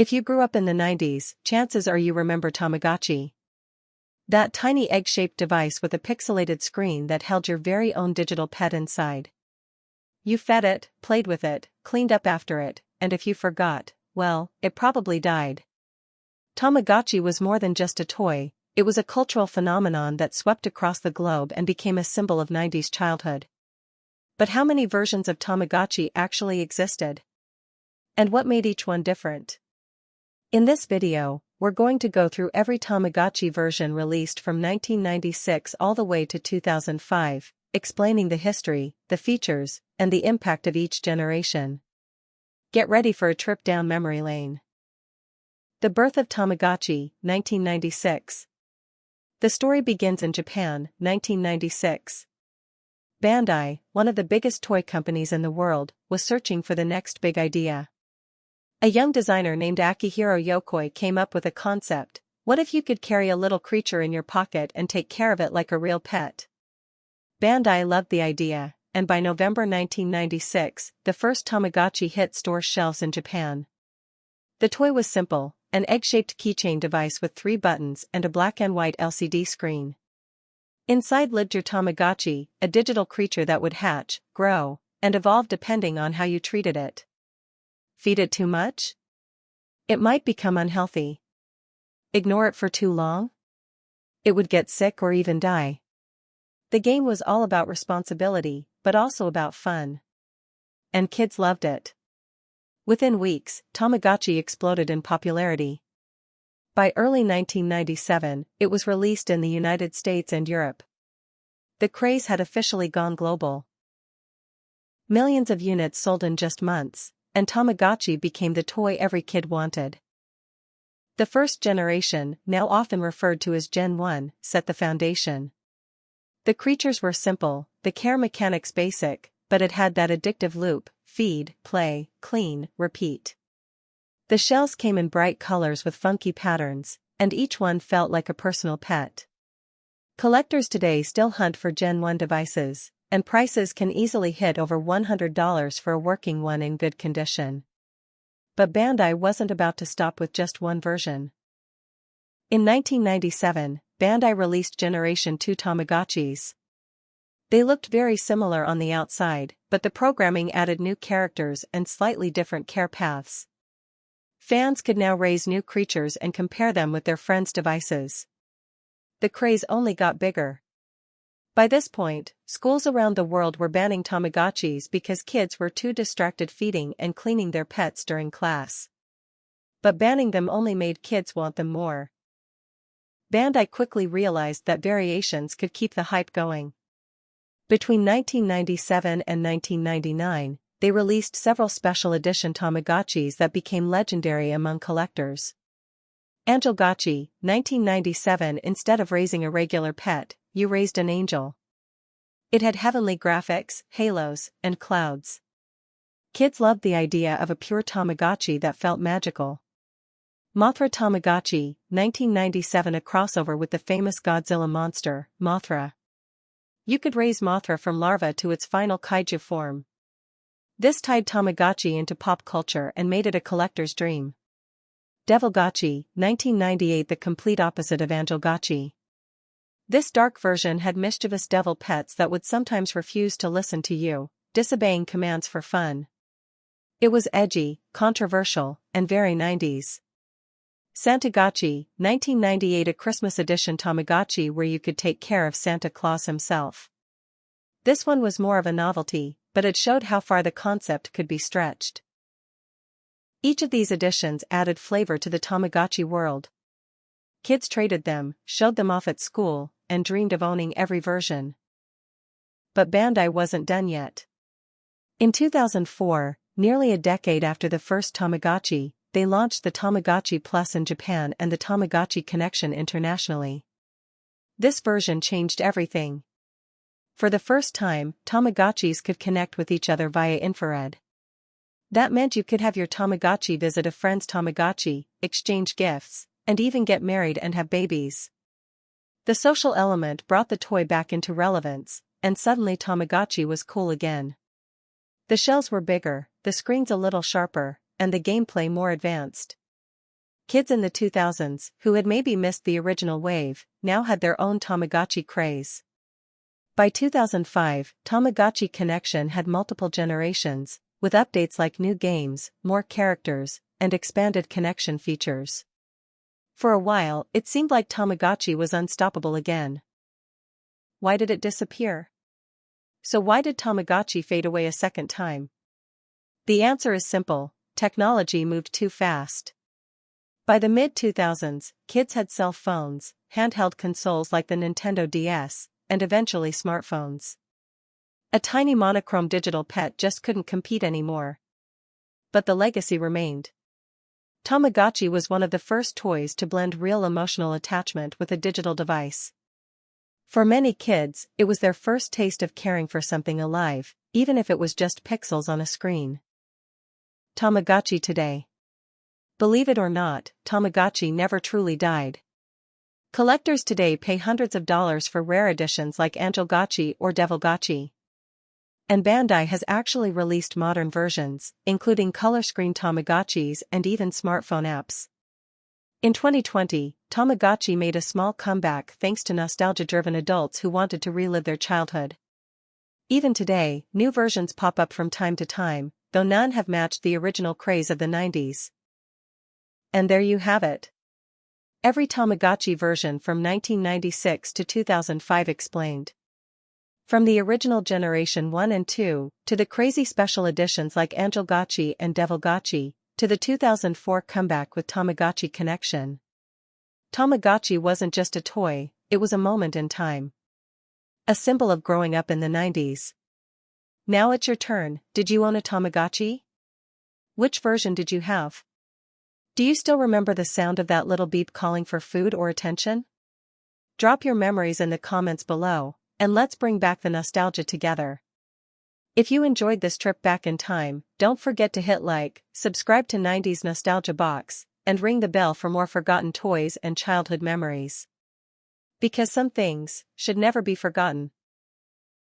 If you grew up in the 90s, chances are you remember Tamagotchi. That tiny egg-shaped device with a pixelated screen that held your very own digital pet inside. You fed it, played with it, cleaned up after it, and if you forgot, well, it probably died. Tamagotchi was more than just a toy, it was a cultural phenomenon that swept across the globe and became a symbol of 90s childhood. But how many versions of Tamagotchi actually existed? And what made each one different? In this video, we're going to go through every Tamagotchi version released from 1996 all the way to 2005, explaining the history, the features, and the impact of each generation. Get ready for a trip down memory lane. The birth of Tamagotchi, 1996. The story begins in Japan, 1996. Bandai, one of the biggest toy companies in the world, was searching for the next big idea. A young designer named Akihiro Yokoi came up with a concept: what if you could carry a little creature in your pocket and take care of it like a real pet? Bandai loved the idea, and by November 1996, the first Tamagotchi hit store shelves in Japan. The toy was simple, an egg-shaped keychain device with 3 buttons and a black and white LCD screen. Inside lived your Tamagotchi, a digital creature that would hatch, grow, and evolve depending on how you treated it. Feed it too much? It might become unhealthy. Ignore it for too long? It would get sick or even die. The game was all about responsibility, but also about fun. And kids loved it. Within weeks, Tamagotchi exploded in popularity. By early 1997, it was released in the United States and Europe. The craze had officially gone global. Millions of units sold in just months, and Tamagotchi became the toy every kid wanted. The first generation, now often referred to as Gen 1, set the foundation. The creatures were simple, the care mechanics basic, but it had that addictive loop: feed, play, clean, repeat. The shells came in bright colors with funky patterns, and each one felt like a personal pet. Collectors today still hunt for Gen 1 devices, and prices can easily hit over $100 for a working one in good condition. But Bandai wasn't about to stop with just one version. In 1997, Bandai released Generation 2 Tamagotchis. They looked very similar on the outside, but the programming added new characters and slightly different care paths. Fans could now raise new creatures and compare them with their friends' devices. The craze only got bigger. By this point, schools around the world were banning Tamagotchis because kids were too distracted feeding and cleaning their pets during class. But banning them only made kids want them more. Bandai quickly realized that variations could keep the hype going. Between 1997 and 1999, they released several special edition Tamagotchis that became legendary among collectors. Angelgotchi, 1997. Instead of raising a regular pet, you raised an angel. It had heavenly graphics, halos, and clouds. Kids loved the idea of a pure Tamagotchi that felt magical. Mothra Tamagotchi, 1997. A crossover with the famous Godzilla monster, Mothra. You could raise Mothra from larva to its final kaiju form. This tied Tamagotchi into pop culture and made it a collector's dream. Devilgotchi, 1998. The complete opposite of Angelgotchi. This dark version had mischievous devil pets that would sometimes refuse to listen to you, disobeying commands for fun. It was edgy, controversial, and very 90s. Santagotchi, 1998. A Christmas edition Tamagotchi where you could take care of Santa Claus himself. This one was more of a novelty, but it showed how far the concept could be stretched. Each of these editions added flavor to the Tamagotchi world. Kids traded them, showed them off at school, and dreamed of owning every version. But Bandai wasn't done yet. In 2004, nearly a decade after the first Tamagotchi, they launched the Tamagotchi Plus in Japan and the Tamagotchi Connection internationally. This version changed everything. For the first time, Tamagotchis could connect with each other via infrared. That meant you could have your Tamagotchi visit a friend's Tamagotchi, exchange gifts, and even get married and have babies. The social element brought the toy back into relevance, and suddenly Tamagotchi was cool again. The shells were bigger, the screens a little sharper, and the gameplay more advanced. Kids in the 2000s, who had maybe missed the original wave, now had their own Tamagotchi craze. By 2005, Tamagotchi Connection had multiple generations, with updates like new games, more characters, and expanded connection features. For a while, it seemed like Tamagotchi was unstoppable again. Why did it disappear? So why did Tamagotchi fade away a second time? The answer is simple: technology moved too fast. By the mid-2000s, kids had cell phones, handheld consoles like the Nintendo DS, and eventually smartphones. A tiny monochrome digital pet just couldn't compete anymore. But the legacy remained. Tamagotchi was one of the first toys to blend real emotional attachment with a digital device. For many kids, it was their first taste of caring for something alive, even if it was just pixels on a screen. Tamagotchi today. Believe it or not, Tamagotchi never truly died. Collectors today pay hundreds of dollars for rare editions like Angelgotchi or Devilgotchi. And Bandai has actually released modern versions, including color screen Tamagotchis and even smartphone apps. In 2020, Tamagotchi made a small comeback thanks to nostalgia-driven adults who wanted to relive their childhood. Even today, new versions pop up from time to time, though none have matched the original craze of the 90s. And there you have it. Every Tamagotchi version from 1996 to 2005 explained. From the original Generation 1 and 2, to the crazy special editions like Angelgotchi and Devilgotchi, to the 2004 comeback with Tamagotchi Connection. Tamagotchi wasn't just a toy, it was a moment in time. A symbol of growing up in the 90s. Now it's your turn. Did you own a Tamagotchi? Which version did you have? Do you still remember the sound of that little beep calling for food or attention? Drop your memories in the comments below, and let's bring back the nostalgia together. If you enjoyed this trip back in time, don't forget to hit like, subscribe to 90s Nostalgia Box, and ring the bell for more forgotten toys and childhood memories. Because some things should never be forgotten.